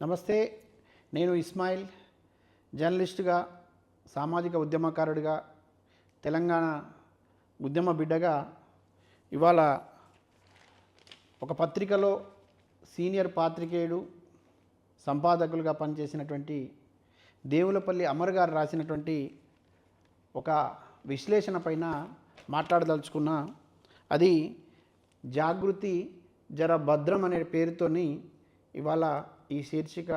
నమస్తే. నేను ఇస్మాయిల్, జర్నలిస్టుగా, సామాజిక ఉద్యమకారుడిగా, తెలంగాణ ఉద్యమ బిడ్డగా ఇవాళ ఒక పత్రికలో సీనియర్ పాత్రికేయుడు, సంపాదకులుగా పనిచేసినటువంటి దేవులపల్లి అమర్ గారు రాసినటువంటి ఒక విశ్లేషణ పైన మాట్లాడదలుచుకున్నా. అది జాగృతి జర భద్రం అనే పేరుతోని ఇవాళ ఈ శీర్షిక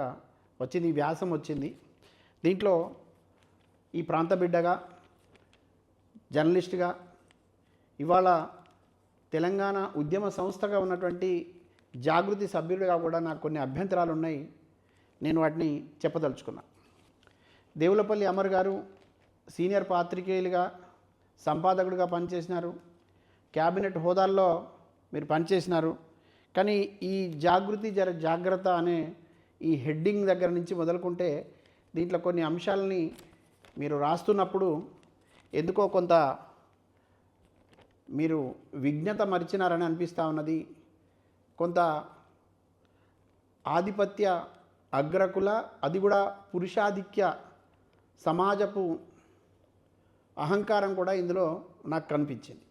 వచ్చింది, ఈ వ్యాసం వచ్చింది. దీంట్లో ఈ ప్రాంత బిడ్డగా, జర్నలిస్టుగా, ఇవాళ తెలంగాణ ఉద్యమ సంస్థగా ఉన్నటువంటి జాగృతి సభ్యుడిగా కూడా నాకు కొన్ని అభ్యంతరాలు ఉన్నాయి. నేను వాటిని చెప్పదలుచుకున్నా. దేవులపల్లి అమర్ గారు సీనియర్ పాత్రికేయులుగా, సంపాదకుడిగా పనిచేసినారు. క్యాబినెట్ హోదాల్లో మీరు పనిచేసినారు. కానీ ఈ జాగృతి జర జాగ్రత్త అనే ఈ హెడ్డింగ్ దగ్గర నుంచి మొదలుకుంటే దీంట్లో కొన్ని అంశాలని మీరు రాస్తున్నప్పుడు ఎందుకో కొంత మీరు విజ్ఞత మరిచినారని అనిపిస్తూ ఉన్నది. కొంత ఆధిపత్య అగ్రకుల, అది కూడా పురుషాధిక్య సమాజపు అహంకారం కూడా ఇందులో నాకు కనిపించింది.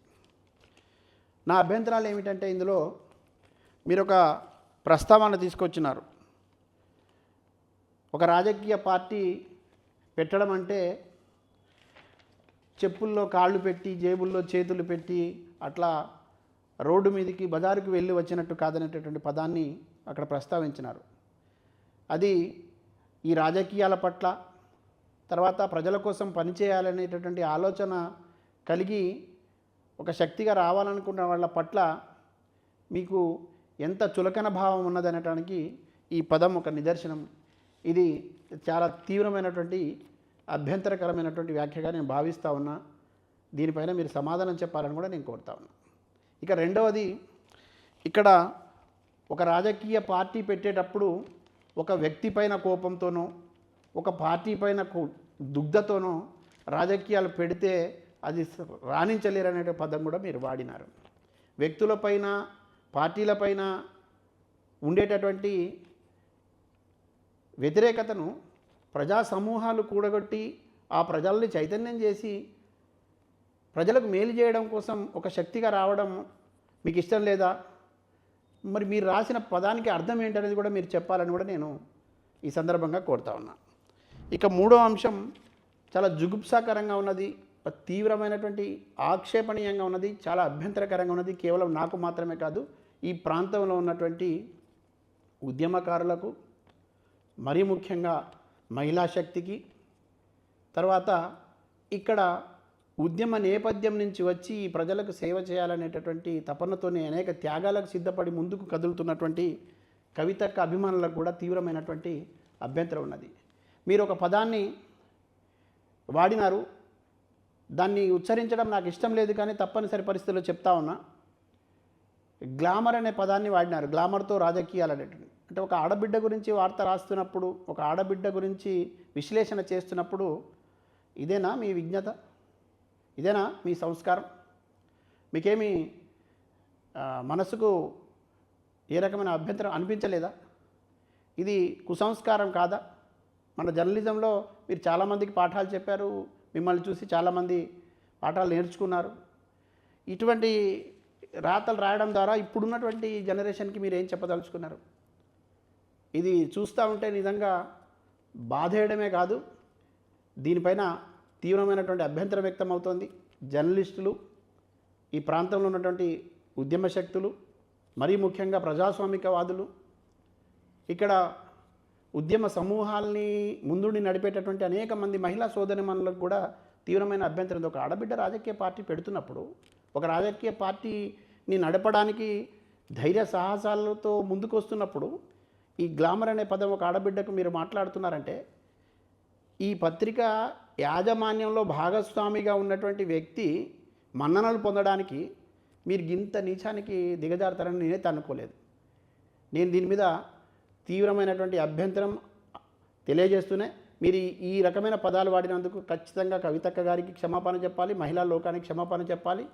నా అభ్యంతరాలు ఏమిటంటే, ఇందులో మీరు ఒక ప్రస్తావన తీసుకొచ్చినారు. ఒక రాజకీయ పార్టీ పెట్టడం అంటే చెప్పుల్లో కాళ్ళు పెట్టి, జేబుల్లో చేతులు పెట్టి అట్లా రోడ్డు మీదకి బజారుకు వెళ్ళి వచ్చినట్టు కాదనేటటువంటి పదాన్ని అక్కడ ప్రస్తావించినారు. అది ఈ రాజకీయాల పట్ల, తర్వాత ప్రజల కోసం పనిచేయాలనేటటువంటి ఆలోచన కలిగి ఒక శక్తిగా రావాలనుకున్న వాళ్ళ పట్ల మీకు ఎంత చులకన భావం ఉన్నదనటానికి ఈ పదం ఒక నిదర్శనం. ఇది చాలా తీవ్రమైనటువంటి అభ్యంతరకరమైనటువంటి వ్యాఖ్యగా నేను భావిస్తూ ఉన్నా. దీనిపైన మీరు సమాధానం చెప్పాలని కూడా నేను కోరుతా ఉన్నా. ఇక రెండవది, ఇక్కడ ఒక రాజకీయ పార్టీ పెట్టేటప్పుడు ఒక వ్యక్తి పైన కోపంతోనో, ఒక పార్టీ పైన దుగ్ధతోనో రాజకీయాలు పెడితే అది రాణించలేరనే పదం కూడా మీరు వాడినారు. వ్యక్తులపైన, పార్టీలపైన ఉండేటటువంటి వ్యతిరేకతను ప్రజా సమూహాలు కూడగొట్టి ఆ ప్రజల్ని చైతన్యం చేసి ప్రజలకు మేలు చేయడం కోసం ఒక శక్తిగా రావడం మీకు ఇష్టం లేదా? మరి మీరు రాసిన పదానికి అర్థం ఏంటనేది కూడా మీరు చెప్పాలని కూడా నేను ఈ సందర్భంగా కోరుతా ఉన్నా. ఇక మూడో అంశం చాలా జుగుప్సాకరంగా ఉన్నది, తీవ్రమైనటువంటి ఆక్షేపణీయంగా ఉన్నది, చాలా అభ్యంతరకరంగా ఉన్నది. కేవలం నాకు మాత్రమే కాదు, ఈ ప్రాంతంలో ఉన్నటువంటి ఉద్యమకారులకు, మరీ ముఖ్యంగా మహిళా శక్తికి, తర్వాత ఇక్కడ ఉద్యమ నేపథ్యం నుంచి వచ్చి ఈ ప్రజలకు సేవ చేయాలనేటటువంటి తపనతోనే అనేక త్యాగాలకు సిద్ధపడి ముందుకు కదులుతున్నటువంటి కవితక్క అభిమానులకు కూడా తీవ్రమైనటువంటి అభ్యంతరం ఉన్నది. మీరు ఒక పదాన్ని వాడినారు, దాన్ని ఉచ్చరించడం నాకు ఇష్టం లేదు, కానీ తప్పనిసరి పరిస్థితుల్లో చెప్తా ఉన్నా. గ్లామర్ అనే పదాన్ని వాడినారు. గ్లామర్తో రాజకీయాలు అనేటువంటి, అంటే ఒక ఆడబిడ్డ గురించి వార్త రాస్తున్నప్పుడు, ఒక ఆడబిడ్డ గురించి విశ్లేషణ చేస్తున్నప్పుడు ఇదేనా మీ విజ్ఞత? ఇదేనా మీ సంస్కారం? మీకేమి మనసుకు ఏ రకమైన అభ్యంతరం అనిపించలేదా? ఇది కుసంస్కారం కాదా? మన జర్నలిజంలో మీరు చాలామందికి పాఠాలు చెప్పారు, మిమ్మల్ని చూసి చాలామంది పాఠాలు నేర్చుకున్నారు. ఇటువంటి రాతలు రాయడం ద్వారా ఇప్పుడున్నటువంటి జనరేషన్కి మీరు ఏం చెప్పదలుచుకున్నారు? ఇది చూస్తూ ఉంటే నిజంగా బాధేయడమే కాదు, దీనిపైన తీవ్రమైనటువంటి అభ్యంతరం వ్యక్తం అవుతోంది. జర్నలిస్టులు, ఈ ప్రాంతంలో ఉన్నటువంటి ఉద్యమ శక్తులు, మరీ ముఖ్యంగా ప్రజాస్వామికవాదులు, ఇక్కడ ఉద్యమ సమూహాల్ని ముందుండి నడిపేటటువంటి అనేక మంది మహిళా సోదరిమణులకు కూడా తీవ్రమైన అభ్యంతరం. ఒక ఆడబిడ్డ రాజకీయ పార్టీ పెడుతున్నప్పుడు, ఒక రాజకీయ పార్టీని నడపడానికి ధైర్య సాహసాలతో ముందుకు వస్తున్నప్పుడు ఈ గ్లామర్ అనే పదం ఒక ఆడబిడ్డకు మీరు మాట్లాడుతున్నారంటే, ఈ పత్రిక యాజమాన్యంలో భాగస్వామిగా ఉన్నటువంటి వ్యక్తి మన్ననలు పొందడానికి మీరు ఇంత నీచానికి దిగజారుతారని నేనైతే అనుకోలేదు. నేను దీని మీద తీవ్రమైనటువంటి అభ్యంతరం తెలియజేస్తూనే మీరు ఈ రకమైన పదాలు వాడినందుకు ఖచ్చితంగా కవితక్క గారికి క్షమాపణ చెప్పాలి, మహిళా లోకానికి క్షమాపణ చెప్పాలి,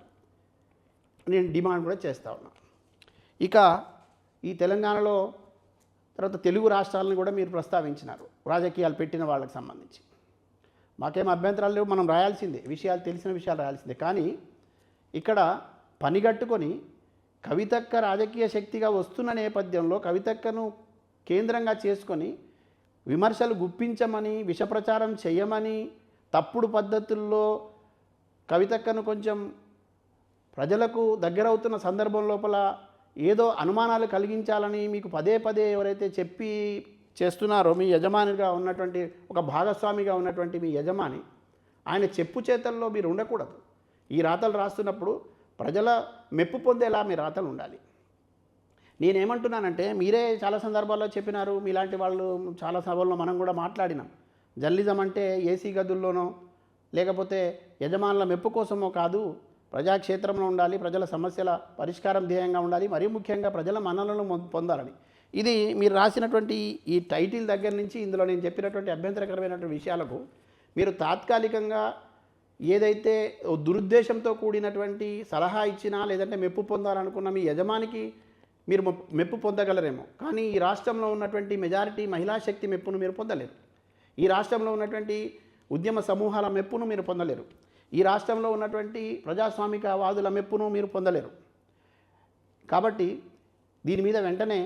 నేను డిమాండ్ కూడా చేస్తా ఉన్నా. ఇక ఈ తెలంగాణలో తర్వాత తెలుగు రాష్ట్రాలను కూడా మీరు ప్రస్తావించినారు రాజకీయాలు పెట్టిన వాళ్ళకి సంబంధించి. మాకేం అభ్యంతరాలు లేవు, మనం రాయాల్సిందే, విషయాలు తెలిసిన విషయాలు రాయాల్సిందే. కానీ ఇక్కడ పనిగట్టుకొని కవితక్క రాజకీయ శక్తిగా వస్తున్న నేపథ్యంలో కవితక్కను కేంద్రంగా చేసుకొని విమర్శలు గుప్పించమని, విషప్రచారం చేయమని, తప్పుడు పద్ధతుల్లో కవితక్కను కొంచెం ప్రజలకు దగ్గరవుతున్న సందర్భం లోపల ఏదో అనుమానాలు కలిగించాలని మీకు పదే పదే ఎవరైతే చెప్పి చేస్తున్నారో, మీ యజమానిగా ఉన్నటువంటి ఒక భాగస్వామిగా ఉన్నటువంటి మీ యజమాని, ఆయన చెప్పు చేతల్లో మీరు ఉండకూడదు. ఈ రాతలు రాస్తున్నప్పుడు ప్రజల మెప్పు పొందేలా మీ రాతలు ఉండాలి. నేనేమంటున్నానంటే, మీరే చాలా సందర్భాల్లో చెప్పినారు, మీలాంటి వాళ్ళు చాలా సభల్లో మనం కూడా మాట్లాడినాం, జర్నలిజం అంటే ఏసీ గదుల్లోనో లేకపోతే యజమానుల మెప్పు కోసమో కాదు, ప్రజాక్షేత్రంలో ఉండాలి, ప్రజల సమస్యల పరిష్కారం ధ్యేయంగా ఉండాలి, మరీ ముఖ్యంగా ప్రజల మన్ననలను పొందాలని. ఇది మీరు రాసినటువంటి ఈ టైటిల్ దగ్గర నుంచి ఇందులో నేను చెప్పినటువంటి అభ్యంతరకరమైనటువంటి విషయాలకు మీరు తాత్కాలికంగా ఏదైతే దురుద్దేశంతో కూడినటువంటి సలహా ఇచ్చినా లేదంటే మెప్పు పొందాలనుకున్న మీ యజమానికి మీరు మెప్పు పొందగలరేమో, కానీ ఈ రాష్ట్రంలో ఉన్నటువంటి మెజారిటీ మహిళా శక్తి మెప్పును మీరు పొందలేరు. ఈ రాష్ట్రంలో ఉన్నటువంటి ఉద్యమ సమూహాల మెప్పును మీరు పొందలేరు. ఈ రాష్ట్రంలో ఉన్నటువంటి ప్రజాస్వామిక వాదుల మెప్పును మీరు పొందలేరు. కాబట్టి దీని మీద వెంటనే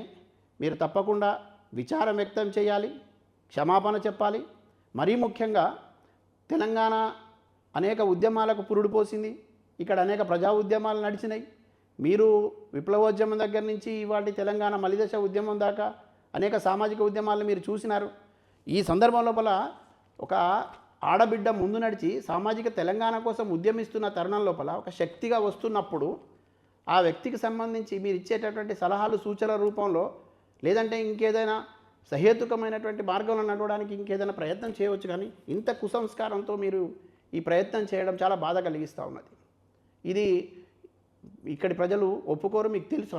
మీరు తప్పకుండా విచారం వ్యక్తం చేయాలి, క్షమాపణ చెప్పాలి. మరీ ముఖ్యంగా తెలంగాణ అనేక ఉద్యమాలకు పురుడు పోసింది, ఇక్కడ అనేక ప్రజా ఉద్యమాలు నడిచినాయి. మీరు విప్లవోద్యమం దగ్గర నుంచి ఇవాటి తెలంగాణ మలిదశ ఉద్యమం దాకా అనేక సామాజిక ఉద్యమాలను మీరు చూసినారు. ఈ సందర్భం లోపల ఒక ఆడబిడ్డ ముందు నడిచి సామాజిక తెలంగాణ కోసం ఉద్యమిస్తున్న తరుణం లోపల ఒక శక్తిగా వస్తున్నప్పుడు ఆ వ్యక్తికి సంబంధించి మీరు ఇచ్చేటటువంటి సలహాలు సూచనల రూపంలో లేదంటే ఇంకేదైనా సహేతుకమైనటువంటి మార్గంలో నడవడానికి ఇంకేదైనా ప్రయత్నం చేయవచ్చు. కానీ ఇంత కుసంస్కారంతో మీరు ఈ ప్రయత్నం చేయడం చాలా బాధ కలిగిస్తూ ఉన్నది. ఇది ఇక్కడి ప్రజలు ఒప్పుకోరు, మీకు తెలుసు.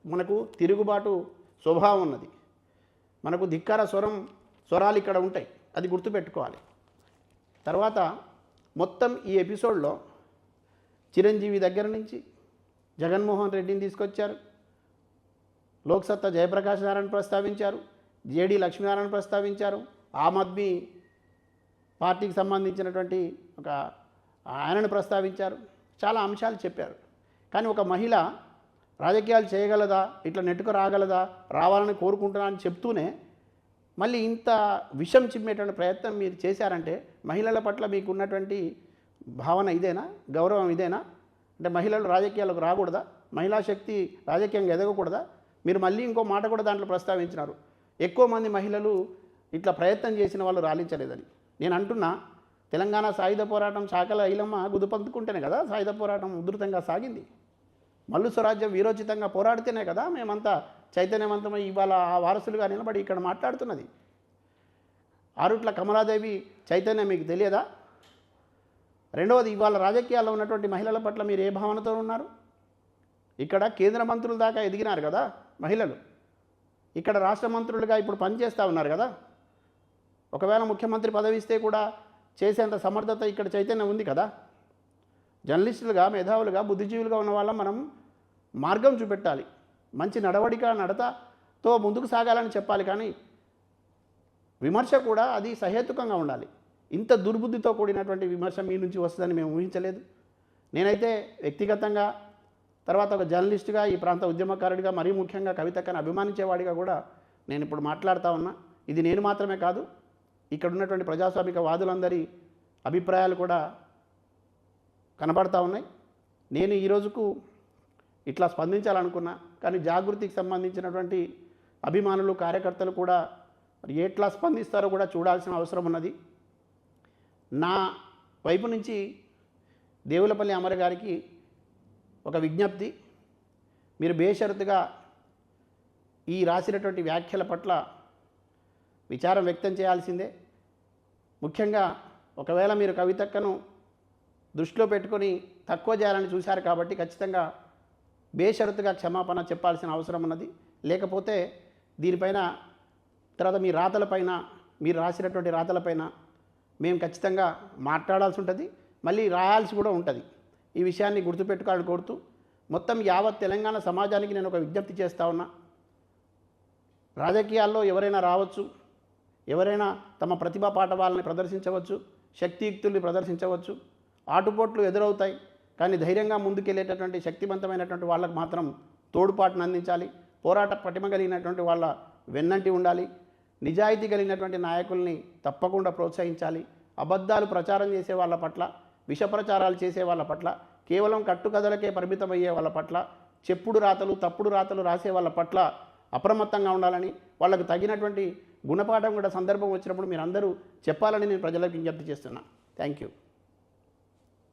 మనకు తిరుగుబాటు స్వభావం ఉన్నది, మనకు ధిక్కార స్వరాలు ఇక్కడ ఉంటాయి, అది గుర్తుపెట్టుకోవాలి. తర్వాత మొత్తం ఈ ఎపిసోడ్లో చిరంజీవి దగ్గర నుంచి జగన్మోహన్ రెడ్డిని తీసుకొచ్చారు, లోక్సత్తా జయప్రకాష్ నారాయణ ప్రస్తావించారు, జేడీ లక్ష్మీనారాయణ ప్రస్తావించారు, ఆమ్ ఆద్మీ పార్టీకి సంబంధించినటువంటి ఒక ఆయనను ప్రస్తావించారు, చాలా అంశాలు చెప్పారు. కానీ ఒక మహిళ రాజకీయాలు చేయగలదా, ఇట్లా నెట్టుకు రాగలదా, రావాలని కోరుకుంటున్నా అని చెప్తూనే మళ్ళీ ఇంత విషం చిమ్మేటువంటి ప్రయత్నం మీరు చేశారంటే మహిళల పట్ల మీకు ఉన్నటువంటి భావన ఇదేనా, గౌరవం ఇదేనా? అంటే మహిళలు రాజకీయాలకు రాకూడదా, మహిళా శక్తి రాజకీయంగా ఎదగకూడదా? మీరు మళ్ళీ ఇంకో మాట కూడా దాంట్లో ప్రస్తావించినారు, ఎక్కువ మంది మహిళలు ఇట్లా ప్రయత్నం చేసిన వాళ్ళు రాలించలేదని. నేను అంటున్నా, తెలంగాణ సాయుధ పోరాటం శాఖల ఐలమ్మ గుదుపందుకుంటేనే కదా సాయుధ పోరాటం ఉధృతంగా సాగింది. మల్లు స్వరాజ్యం వీరోచితంగా పోరాడితేనే కదా మేమంతా చైతన్యవంతమై ఇవాళ ఆ వారసులుగా నిలబడి ఇక్కడ మాట్లాడుతున్నది. ఆరుట్ల కమలాదేవి చైతన్యం మీకు తెలియదా? రెండవది, ఇవాళ రాజకీయాల్లో ఉన్నటువంటి మహిళల పట్ల మీరు ఏ భావనతో ఉన్నారు? ఇక్కడ కేంద్ర మంత్రుల దాకా ఎదిగినారు కదా మహిళలు, ఇక్కడ రాష్ట్ర మంత్రులుగా ఇప్పుడు పనిచేస్తూ ఉన్నారు కదా. ఒకవేళ ముఖ్యమంత్రి పదవి ఇస్తే కూడా చేసేంత సమర్థత ఇక్కడ చైతన్యం ఉంది కదా. జర్నలిస్టులుగా, మేధావులుగా, బుద్ధిజీవులుగా ఉన్న వాళ్ళం మనం మార్గం చూపెట్టాలి, మంచి నడతతో ముందుకు సాగాలని చెప్పాలి. కానీ విమర్శ కూడా అది సహేతుకంగా ఉండాలి. ఇంత దుర్బుద్ధితో కూడినటువంటి విమర్శ మీ నుంచి వస్తుందని మేము ఊహించలేదు. నేనైతే వ్యక్తిగతంగా, తర్వాత ఒక జర్నలిస్టుగా, ఈ ప్రాంత ఉద్యమకారుడిగా, మరీ ముఖ్యంగా కవితక్కను అభిమానించేవాడిగా కూడా నేను ఇప్పుడు మాట్లాడుతూ ఉన్నా. ఇది నేను మాత్రమే కాదు, ఇక్కడ ఉన్నటువంటి ప్రజాస్వామిక వాదులందరి అభిప్రాయాలు కూడా కనబడతా ఉన్నాయి. నేను ఈ రోజుకు ఇట్లా స్పందించాలనుకున్నా, కానీ జాగృతికి సంబంధించినటువంటి అభిమానులు, కార్యకర్తలు కూడా మరి ఎట్లా స్పందిస్తారో కూడా చూడాల్సిన అవసరం ఉన్నది. నా వైపు నుంచి దేవులపల్లి అమర్ గారికి ఒక విజ్ఞప్తి, మీరు బేషరతుగా ఈ రాసినటువంటి వ్యాఖ్యల పట్ల విచారం వ్యక్తం చేయాల్సిందే. ముఖ్యంగా ఒకవేళ మీరు కవితక్కను దృష్టిలో పెట్టుకొని తక్కువ చేయాలని చూశారు కాబట్టి ఖచ్చితంగా బేషరతుగా క్షమాపణ చెప్పాల్సిన అవసరం ఉన్నది. లేకపోతే దీనిపైన తర్వాత మీ రాతలపైన, మీరు రాసినటువంటి రాతలపైన మేము ఖచ్చితంగా మాట్లాడాల్సి ఉంటుంది, మళ్ళీ రాయాల్సి కూడా ఉంటుంది. ఈ విషయాన్ని గుర్తుపెట్టుకోవాలని కోరుతూ మొత్తం యావత్ తెలంగాణ సమాజానికి నేను ఒక విజ్ఞప్తి చేస్తా ఉన్నా. రాజకీయాల్లో ఎవరైనా రావచ్చు, ఎవరైనా తమ ప్రతిభా పాఠవాలని ప్రదర్శించవచ్చు, శక్తియుక్తుల్ని ప్రదర్శించవచ్చు, ఆటుపోట్లు ఎదురవుతాయి. కానీ ధైర్యంగా ముందుకెళ్ళేటటువంటి శక్తివంతమైనటువంటి వాళ్ళకు మాత్రం తోడ్పాటును అందించాలి. పోరాట పటిమ కలిగినటువంటి వాళ్ళ వెన్నంటి ఉండాలి. నిజాయితీ కలిగినటువంటి నాయకుల్ని తప్పకుండా ప్రోత్సహించాలి. అబద్ధాలు ప్రచారం చేసే వాళ్ళ పట్ల, విష ప్రచారాలు చేసే వాళ్ళ పట్ల, కేవలం కట్టుకథలకే పరిమితమయ్యే వాళ్ళ పట్ల, చెప్పుడు రాతలు, తప్పుడు రాతలు రాసే వాళ్ళ పట్ల అప్రమత్తంగా ఉండాలని, వాళ్ళకు తగినటువంటి గుణపాఠం కూడా సందర్భం వచ్చినప్పుడు మీరందరూ చెప్పాలని నేను ప్రజలకు విజ్ఞప్తి చేస్తున్నాను. Thank you.